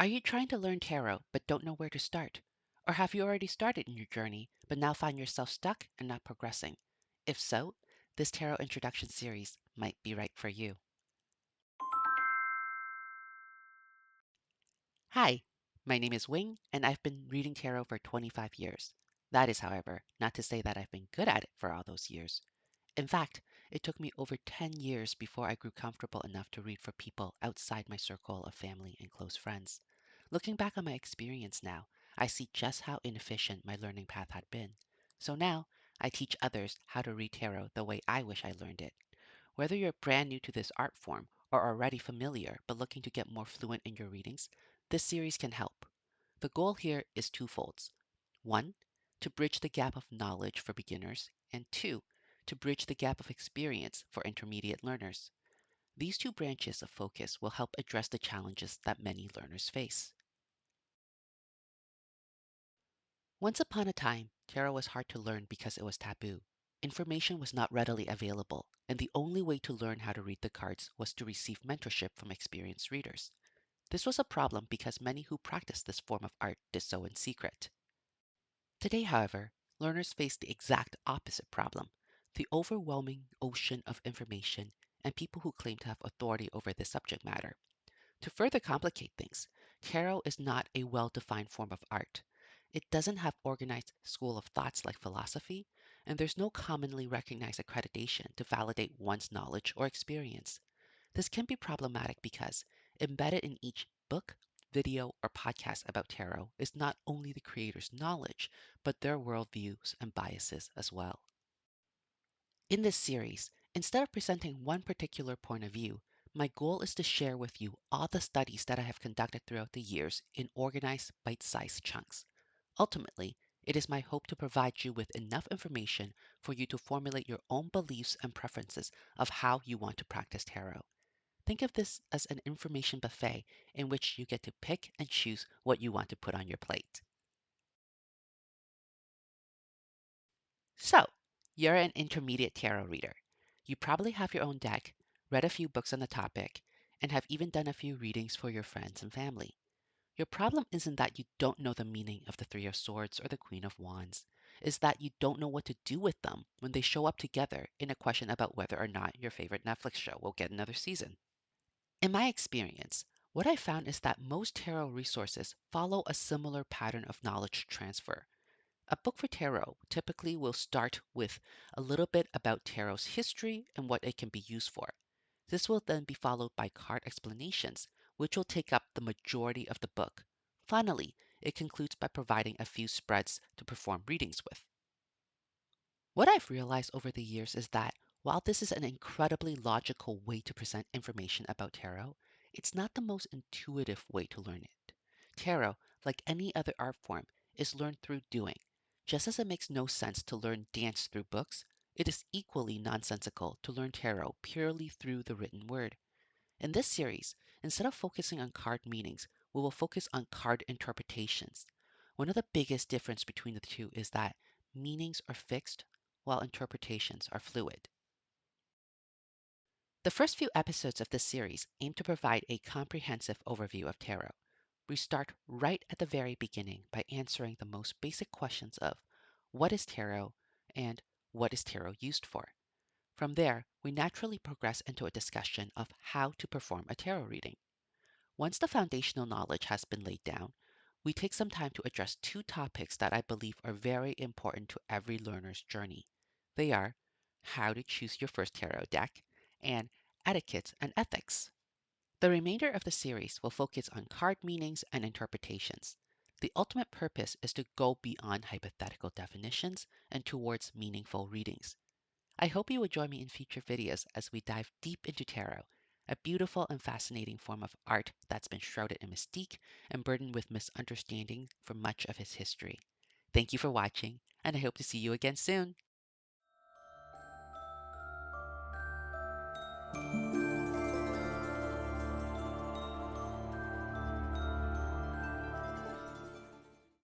Are you trying to learn tarot but don't know where to start? Or have you already started in your journey but now find yourself stuck and not progressing? If so, this tarot introduction series might be right for you. Hi, my name is Wing and I've been reading tarot for 25 years. That is, however, not to say that I've been good at it for all those years. In fact, it took me over 10 years before I grew comfortable enough to read for people outside my circle of family and close friends. Looking back on my experience now, I see just how inefficient my learning path had been. So now, I teach others how to read tarot the way I wish I learned it. Whether you're brand new to this art form or already familiar but looking to get more fluent in your readings, this series can help. The goal here is twofold. One, to bridge the gap of knowledge for beginners, and two, to bridge the gap of experience for intermediate learners. These two branches of focus will help address the challenges that many learners face. Once upon a time, tarot was hard to learn because it was taboo. Information was not readily available, and the only way to learn how to read the cards was to receive mentorship from experienced readers. This was a problem because many who practiced this form of art did so in secret. Today, however, learners face the exact opposite problem: the overwhelming ocean of information and people who claim to have authority over this subject matter. To further complicate things, tarot is not a well defined form of art. It doesn't have organized school of thoughts like philosophy, and there's no commonly recognized accreditation to validate one's knowledge or experience. This can be problematic because embedded in each book, video, or podcast about tarot is not only the creator's knowledge, but their worldviews and biases as well. In this series, instead of presenting one particular point of view, my goal is to share with you all the studies that I have conducted throughout the years in organized, bite sized chunks. Ultimately, it is my hope to provide you with enough information for you to formulate your own beliefs and preferences of how you want to practice tarot. Think of this as an information buffet in which you get to pick and choose what you want to put on your plate. So, you're an intermediate tarot reader. You probably have your own deck, read a few books on the topic, and have even done a few readings for your friends and family. Your problem isn't that you don't know the meaning of the Three of Swords or the Queen of Wands. It's that you don't know what to do with them when they show up together in a question about whether or not your favorite Netflix show will get another season. In my experience, what I found is that most tarot resources follow a similar pattern of knowledge transfer. A book for tarot typically will start with a little bit about tarot's history and what it can be used for. This will then be followed by card explanations, which will take up the majority of the book. Finally, it concludes by providing a few spreads to perform readings with. What I've realized over the years is that while this is an incredibly logical way to present information about tarot, it's not the most intuitive way to learn it. Tarot, like any other art form, is learned through doing. Just as it makes no sense to learn dance through books, it is equally nonsensical to learn tarot purely through the written word. In this series, instead of focusing on card meanings, we will focus on card interpretations. One of the biggest difference between the two is that meanings are fixed while interpretations are fluid. The first few episodes of this series aim to provide a comprehensive overview of tarot. We start right at the very beginning by answering the most basic questions of what is tarot and what is tarot used for. From there, we naturally progress into a discussion of how to perform a tarot reading. Once the foundational knowledge has been laid down, we take some time to address two topics that I believe are very important to every learner's journey. They are how to choose your first tarot deck and etiquette and ethics. The remainder of the series will focus on card meanings and interpretations. The ultimate purpose is to go beyond hypothetical definitions and towards meaningful readings. I hope you will join me in future videos as we dive deep into tarot, a beautiful and fascinating form of art that's been shrouded in mystique and burdened with misunderstanding for much of its history. Thank you for watching, and I hope to see you again soon.